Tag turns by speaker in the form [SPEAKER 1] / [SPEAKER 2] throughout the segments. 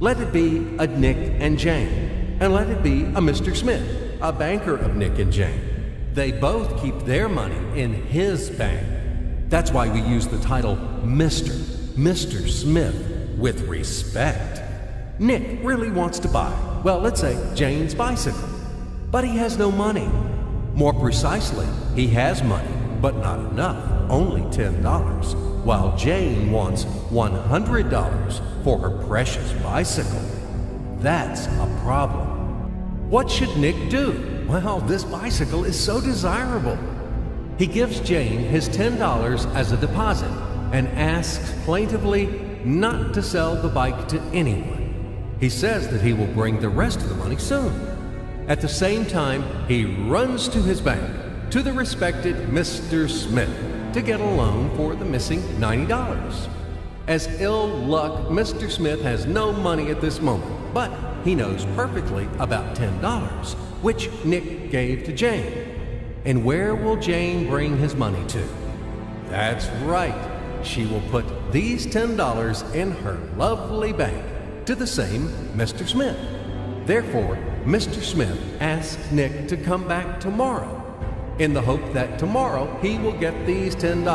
[SPEAKER 1] Let it be a Nick and Jane, and let it be a Mr. Smith, a banker of Nick and Jane. They both keep their money in his bank. That's why we use the title Mr. Smith with respect. Nick really wants to buy, well, let's say Jane's bicycle, but he has no money. More precisely, he has money, but not enough, only $10, while Jane wants $100 for her precious bicycle. That's a problem. What should Nick do? Well, this bicycle is so desirable. He gives Jane his $10 as a deposit and asks plaintively not to sell the bike to anyone. He says that he will bring the rest of the money soon. At the same time, he runs to his bank, to the respected Mr. Smith, to get a loan for the missing $90. As ill luck, Mr. Smith has no money at this moment, but he knows perfectly about $10, which Nick gave to Jane. And where will Jane bring his money to? That's right. She will put these $10 in her lovely bank to the same Mr. Smith. Therefore, Mr. Smith asks Nick to come back tomorrow in the hope that tomorrow he will get these $10.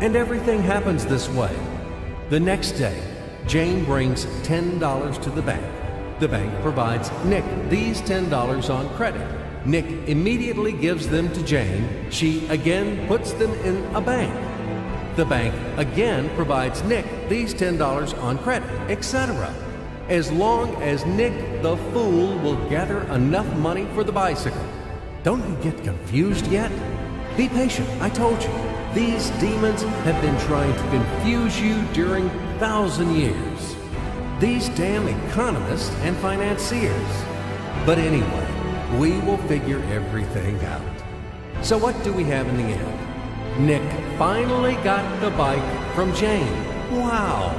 [SPEAKER 1] And everything happens this way. The next day, Jane brings $10 to the bank. The bank provides Nick these $10 on credit. Nick immediately gives them to Jane. She again puts them in a bank. The bank again provides Nick these $10 on credit, etc. As long as Nick the fool will gather enough money for the bicycle. Don't you get confused yet? Be patient, I told you. These demons have been trying to confuse you during 1,000 years. These damn economists and financiers. But anyway, we will figure everything out. So what do we have in the end? Nick finally got the bike from Jane. Wow!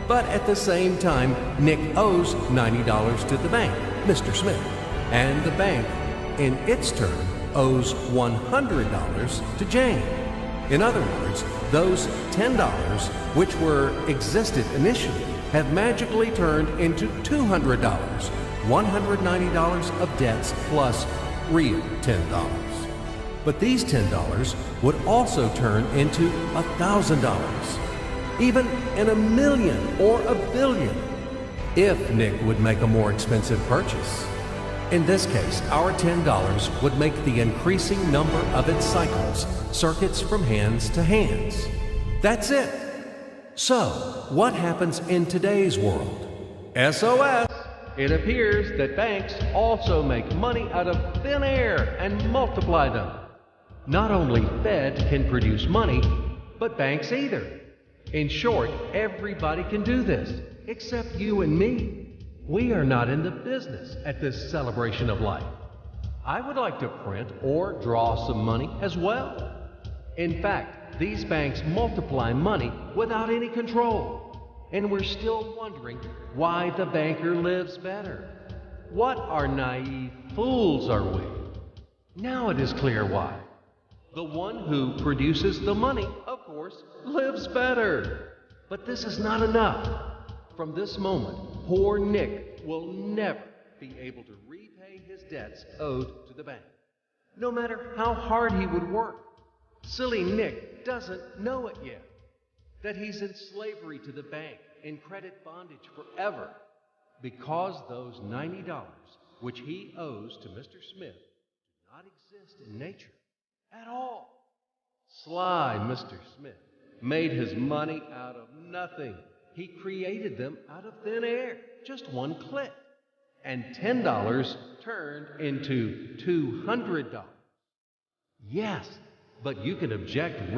[SPEAKER 1] But at the same time, Nick owes $90 to the bank, Mr. Smith, and the bank, in its turn, owes $100 to Jane. In other words, those $10, which existed initially, have magically turned into $200, $190 of debts plus real $10. But these $10 would also turn into $1,000, even in a million or a billion, if Nick would make a more expensive purchase. In this case, our $10 would make the increasing number of its cycles, circuits from hands to hands. That's it. So, what happens in today's world? SOS! It appears that banks also make money out of thin air and multiply them. Not only Fed can produce money, but banks either. In short, everybody can do this, except you and me. We are not in the business at this celebration of life. I would like to print or draw some money as well. In fact, these banks multiply money without any control. And we're still wondering why the banker lives better. What are naive fools are we? Now it is clear why. The one who produces the money, of course, lives better. But this is not enough. From this moment, poor Nick will never be able to repay his debts owed to the bank, no matter how hard he would work. Silly Nick doesn't know it yet, that he's in slavery to the bank, in credit bondage forever, because those $90, which he owes to Mr. Smith, do not exist in nature at all. Sly Mr. Smith made his money out of nothing. He created them out of thin air, just one click. And $10 turned into $200. Yes, but you can object